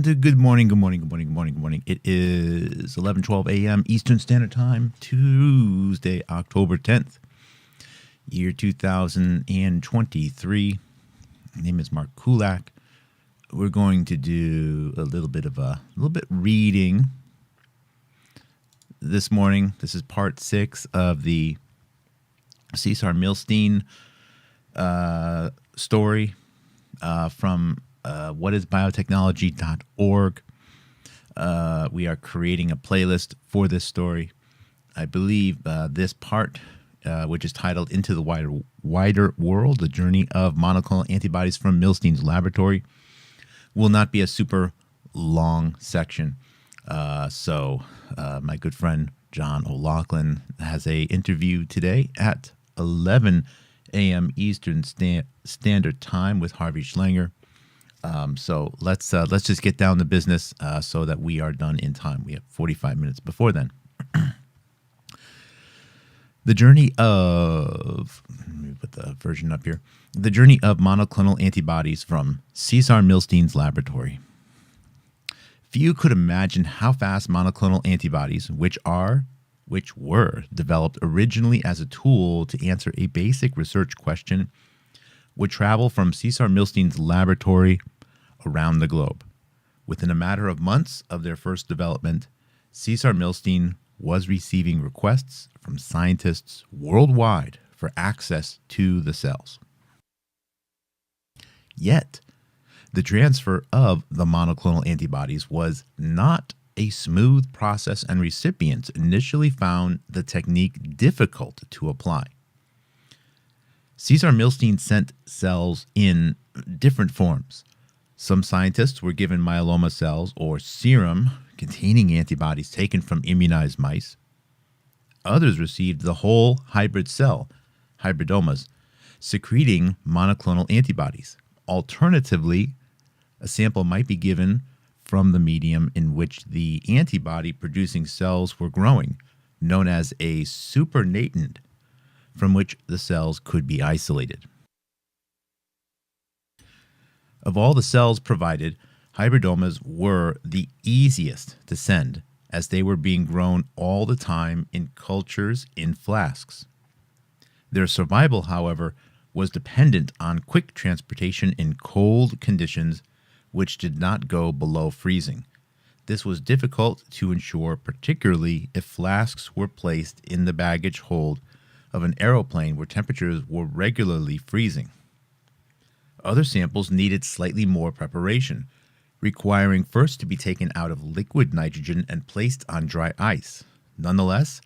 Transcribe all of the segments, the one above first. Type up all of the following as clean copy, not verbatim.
Good morning, good morning, good morning, good morning, good morning. It is 11:12 a.m. Eastern Standard Time, Tuesday, October 10th, year 2023. My name is Mark Kulak. We're going to do a little bit reading this morning. This is part 6 of the Cesar Milstein story from whatisbiotechnology.org. We are creating a playlist for this story. I believe this part, which is titled Into the Wider World, The Journey of Monoclonal Antibodies from Milstein's Laboratory, will not be a super long section. So my good friend John O'Loughlin has a interview today at 11 a.m. Eastern Standard Time with Harvey Schlanger. So let's just get down to business so that we are done in time. We have 45 minutes before then. The journey of, let me put the version up here. The journey of monoclonal antibodies from Cesar Milstein's laboratory. Few could imagine how fast monoclonal antibodies, which were developed originally as a tool to answer a basic research question, would travel from Cesar Milstein's laboratory around the globe. Within a matter of months of their first development, Cesar Milstein was receiving requests from scientists worldwide for access to the cells. Yet, the transfer of the monoclonal antibodies was not a smooth process, and recipients initially found the technique difficult to apply. Cesar Milstein sent cells in different forms. Some scientists were given myeloma cells or serum containing antibodies taken from immunized mice. Others received the whole hybrid cell, hybridomas, secreting monoclonal antibodies. Alternatively, a sample might be given from the medium in which the antibody-producing cells were growing, known as a supernatant, from which the cells could be isolated. Of all the cells provided, hybridomas were the easiest to send, as they were being grown all the time in cultures in flasks. Their survival, however, was dependent on quick transportation in cold conditions, which did not go below freezing. This was difficult to ensure, particularly if flasks were placed in the baggage hold of an aeroplane where temperatures were regularly freezing. Other samples needed slightly more preparation, requiring first to be taken out of liquid nitrogen and placed on dry ice. Nonetheless,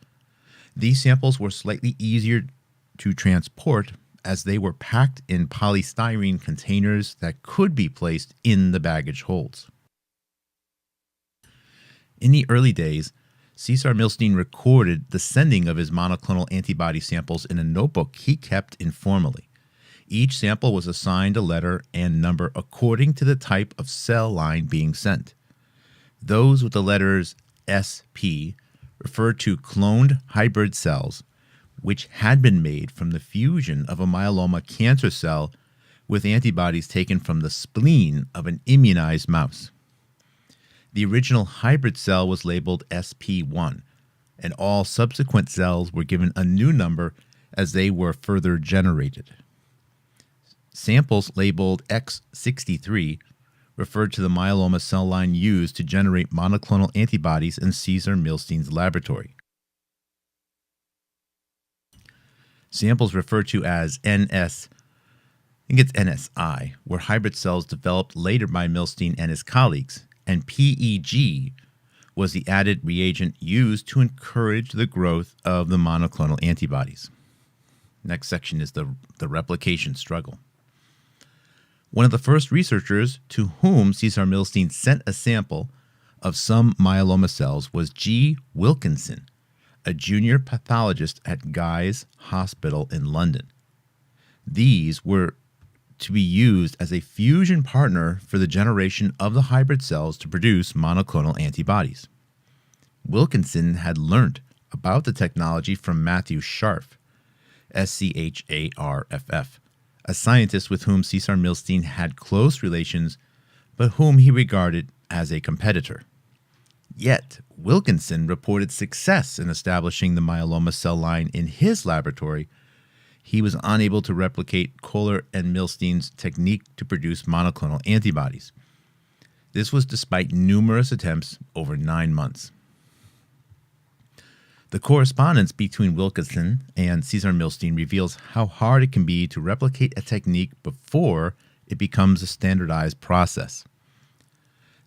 these samples were slightly easier to transport as they were packed in polystyrene containers that could be placed in the baggage holds. In the early days, Cesar Milstein recorded the sending of his monoclonal antibody samples in a notebook he kept informally. Each sample was assigned a letter and number according to the type of cell line being sent. Those with the letters SP referred to cloned hybrid cells, which had been made from the fusion of a myeloma cancer cell with antibodies taken from the spleen of an immunized mouse. The original hybrid cell was labeled SP1, and all subsequent cells were given a new number as they were further generated. Samples labeled X63 referred to the myeloma cell line used to generate monoclonal antibodies in Cesar Milstein's laboratory. Samples referred to as NSI were hybrid cells developed later by Milstein and his colleagues, and PEG was the added reagent used to encourage the growth of the monoclonal antibodies. Next section is the replication struggle. One of the first researchers to whom Cesar Milstein sent a sample of some myeloma cells was G. Wilkinson, a junior pathologist at Guy's Hospital in London. These were to be used as a fusion partner for the generation of the hybrid cells to produce monoclonal antibodies. Wilkinson had learnt about the technology from Matthew Scharf, Scharff, a scientist with whom Cesar Milstein had close relations but whom he regarded as a competitor. Yet, Wilkinson reported success in establishing the myeloma cell line in his laboratory. He was unable to replicate Kohler and Milstein's technique to produce monoclonal antibodies. This was despite numerous attempts over 9 months. The correspondence between Wilkinson and Cesar Milstein reveals how hard it can be to replicate a technique before it becomes a standardized process.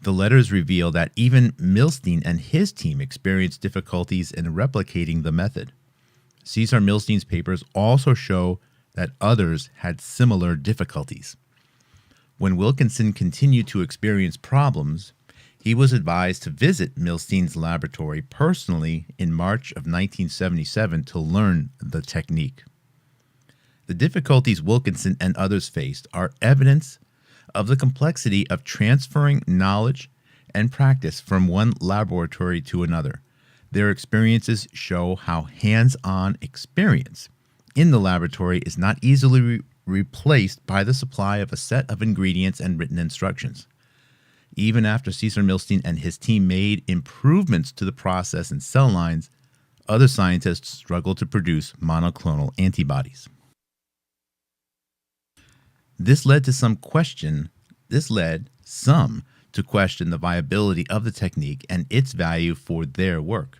The letters reveal that even Milstein and his team experienced difficulties in replicating the method. Cesar Milstein's papers also show that others had similar difficulties. When Wilkinson continued to experience problems, he was advised to visit Milstein's laboratory personally in March of 1977 to learn the technique. The difficulties Wilkinson and others faced are evidence of the complexity of transferring knowledge and practice from one laboratory to another. Their experiences show how hands-on experience in the laboratory is not easily replaced by the supply of a set of ingredients and written instructions. Even after Cesar Milstein and his team made improvements to the process and cell lines, other scientists struggled to produce monoclonal antibodies. This led some to question the viability of the technique and its value for their work.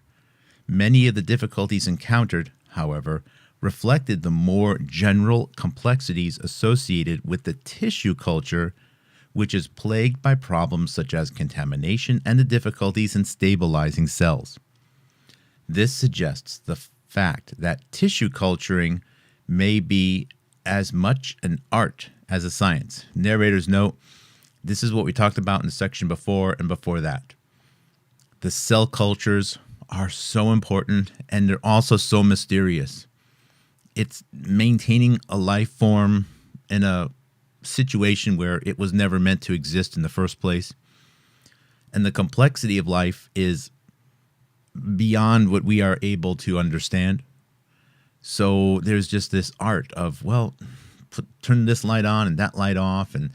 Many of the difficulties encountered, however, reflected the more general complexities associated with the tissue culture, which is plagued by problems such as contamination and the difficulties in stabilizing cells. This suggests the fact that tissue culturing may be as much an art as a science. Narrator's note, this is what we talked about in the section before and before that. The cell cultures are so important, and they're also so mysterious. It's maintaining a life form in a situation where it was never meant to exist in the first place. And the complexity of life is beyond what we are able to understand. So there's just this art of, well, turn this light on and that light off, and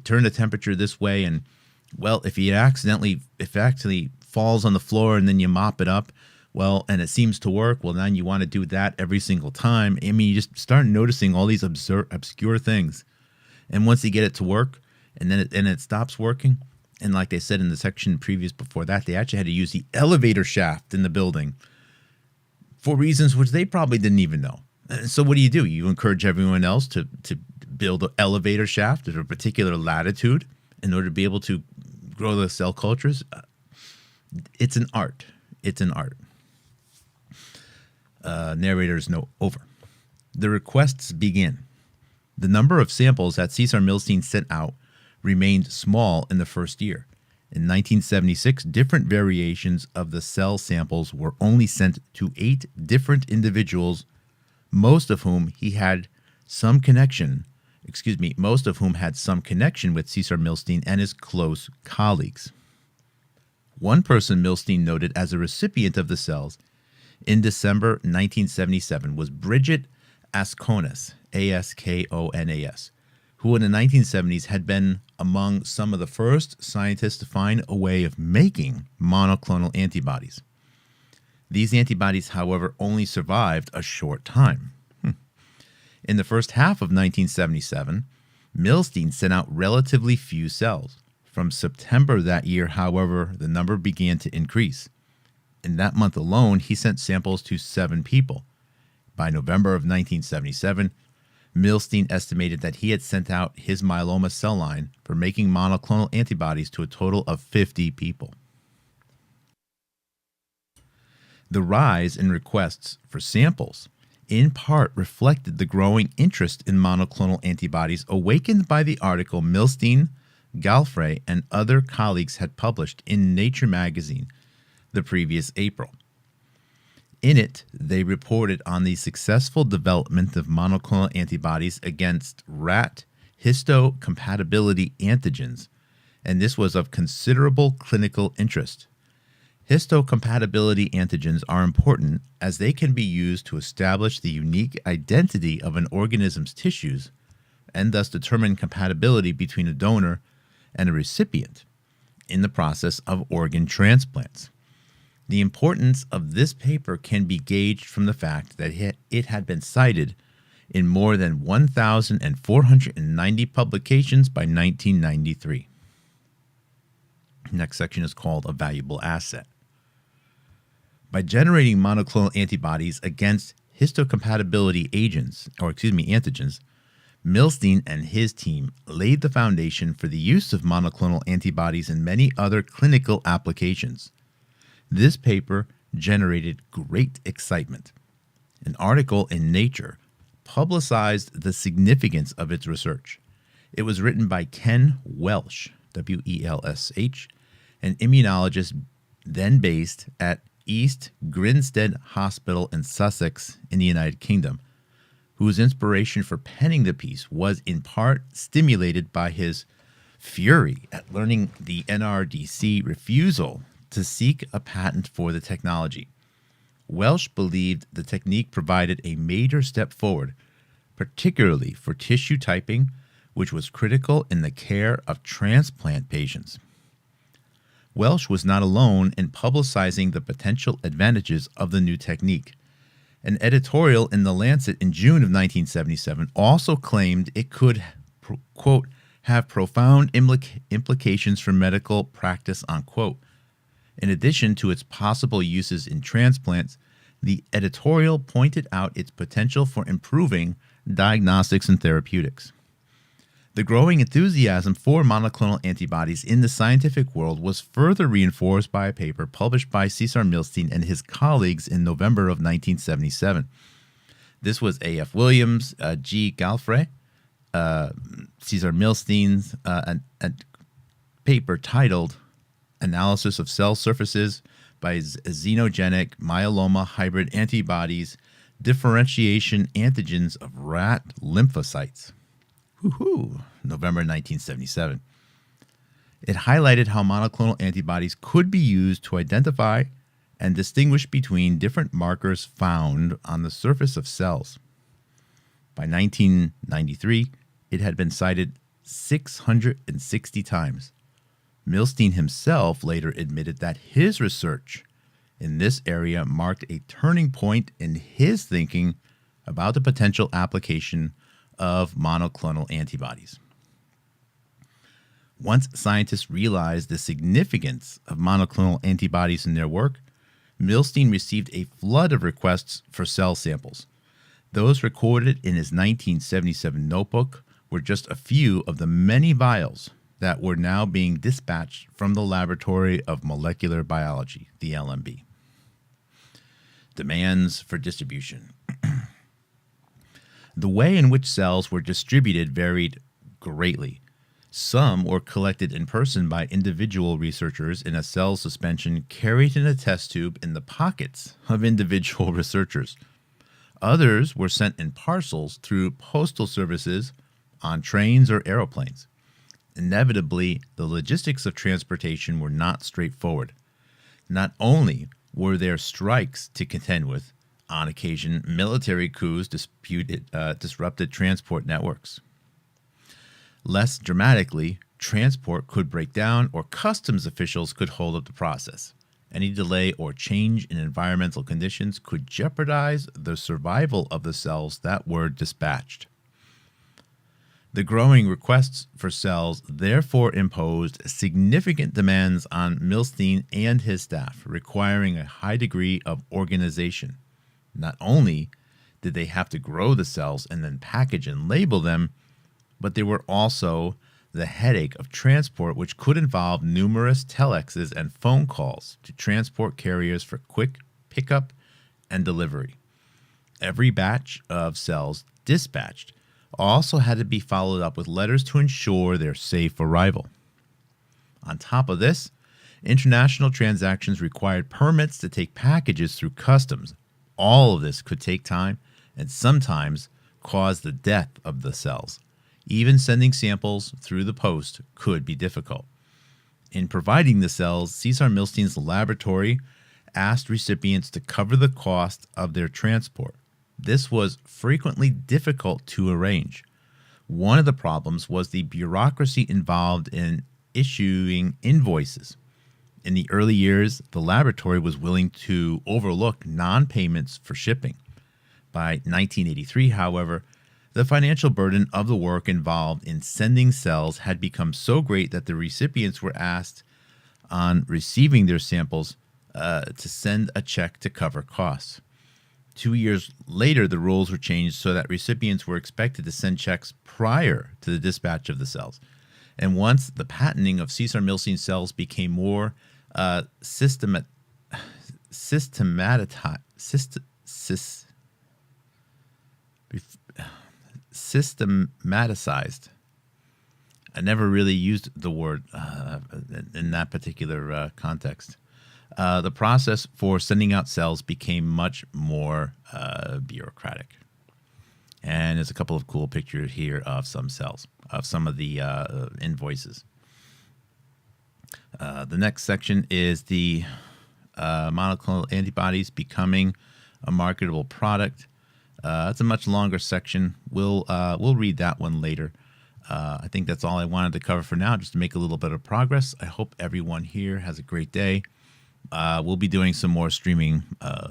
turn the temperature this way. And, well, if it actually falls on the floor and then you mop it up, well, and it seems to work, well, then you want to do that every single time. I mean, you just start noticing all these obscure things. And once you get it to work, and then it stops working, and like they said in the section previous before that, they actually had to use the elevator shaft in the building for reasons which they probably didn't even know. So what do? You encourage everyone else to build an elevator shaft at a particular latitude in order to be able to grow the cell cultures. It's an art. It's an art. Narrator's note over. The requests begin. The number of samples that Cesar Milstein sent out remained small in the first year. In 1976, different variations of the cell samples were only sent to 8 different individuals, most of whom had some connection with Cesar Milstein and his close colleagues. One person Milstein noted as a recipient of the cells in December 1977 was Bridget Askonas, Askonas, who in the 1970s had been among some of the first scientists to find a way of making monoclonal antibodies. These antibodies, however, only survived a short time. In the first half of 1977, Milstein sent out relatively few cells. From September that year, however, the number began to increase. In that month alone, he sent samples to 7 people. By November of 1977, Milstein estimated that he had sent out his myeloma cell line for making monoclonal antibodies to a total of 50 people. The rise in requests for samples in part reflected the growing interest in monoclonal antibodies awakened by the article Milstein, Galfrey, and other colleagues had published in Nature magazine the previous April. In it, they reported on the successful development of monoclonal antibodies against rat histocompatibility antigens, and this was of considerable clinical interest. Histocompatibility antigens are important as they can be used to establish the unique identity of an organism's tissues and thus determine compatibility between a donor and a recipient in the process of organ transplants. The importance of this paper can be gauged from the fact that it had been cited in more than 1,490 publications by 1993. Next section is called a valuable asset. By generating monoclonal antibodies against histocompatibility antigens, Milstein and his team laid the foundation for the use of monoclonal antibodies in many other clinical applications. This paper generated great excitement. An article in Nature publicized the significance of its research. It was written by Ken Welsh, W-E-L-S-H, an immunologist then based at East Grinstead Hospital in Sussex in the United Kingdom, whose inspiration for penning the piece was in part stimulated by his fury at learning the NRDC refusal to seek a patent for the technology. Welsh believed the technique provided a major step forward, particularly for tissue typing, which was critical in the care of transplant patients. Welsh was not alone in publicizing the potential advantages of the new technique. An editorial in The Lancet in June of 1977 also claimed it could, quote, have profound implications for medical practice, unquote. In addition to its possible uses in transplants, the editorial pointed out its potential for improving diagnostics and therapeutics. The growing enthusiasm for monoclonal antibodies in the scientific world was further reinforced by a paper published by Cesar Milstein and his colleagues in November of 1977. This was A.F. Williams, G. Galfrey, Cesar Milstein's a paper titled Analysis of Cell Surfaces by Xenogenic Myeloma Hybrid Antibodies, Differentiation Antigens of Rat Lymphocytes. November 1977. It highlighted how monoclonal antibodies could be used to identify and distinguish between different markers found on the surface of cells. By 1993, it had been cited 660 times. Milstein himself later admitted that his research in this area marked a turning point in his thinking about the potential application of monoclonal antibodies. Once scientists realized the significance of monoclonal antibodies in their work, Milstein received a flood of requests for cell samples. Those recorded in his 1977 notebook were just a few of the many vials that were now being dispatched from the Laboratory of Molecular Biology, the LMB. Demands for distribution. The way in which cells were distributed varied greatly. Some were collected in person by individual researchers in a cell suspension carried in a test tube in the pockets of individual researchers. Others were sent in parcels through postal services, on trains or aeroplanes. Inevitably, the logistics of transportation were not straightforward. Not only were there strikes to contend with, on occasion, military coups disrupted transport networks. Less dramatically, transport could break down or customs officials could hold up the process. Any delay or change in environmental conditions could jeopardize the survival of the cells that were dispatched. The growing requests for cells therefore imposed significant demands on Milstein and his staff, requiring a high degree of organization. Not only did they have to grow the cells and then package and label them, but there were also the headache of transport, which could involve numerous telexes and phone calls to transport carriers for quick pickup and delivery. Every batch of cells dispatched also had to be followed up with letters to ensure their safe arrival. On top of this, international transactions required permits to take packages through customs. All of this could take time and sometimes cause the death of the cells. Even sending samples through the post could be difficult. In providing the cells, Cesar Milstein's laboratory asked recipients to cover the cost of their transport. This was frequently difficult to arrange. One of the problems was the bureaucracy involved in issuing invoices. In the early years, the laboratory was willing to overlook non-payments for shipping. By 1983, however, the financial burden of the work involved in sending cells had become so great that the recipients were asked, on receiving their samples, to send a check to cover costs. 2 years later, the rules were changed so that recipients were expected to send checks prior to the dispatch of the cells. And once the patenting of Cesar Milstein cells became more systematized, I never really used the word in that particular context. The process for sending out cells became much more bureaucratic. And there's a couple of cool pictures here of some cells, of some of the invoices. The next section is the monoclonal antibodies becoming a marketable product. It's a much longer section. We'll read that one later. I think that's all I wanted to cover for now, just to make a little bit of progress. I hope everyone here has a great day. We'll be doing some more streaming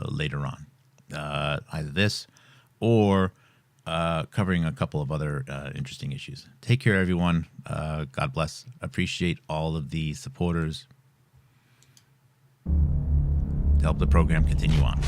later on, either this or covering a couple of other interesting issues. Take care, everyone. God bless. Appreciate all of the supporters to help the program continue on.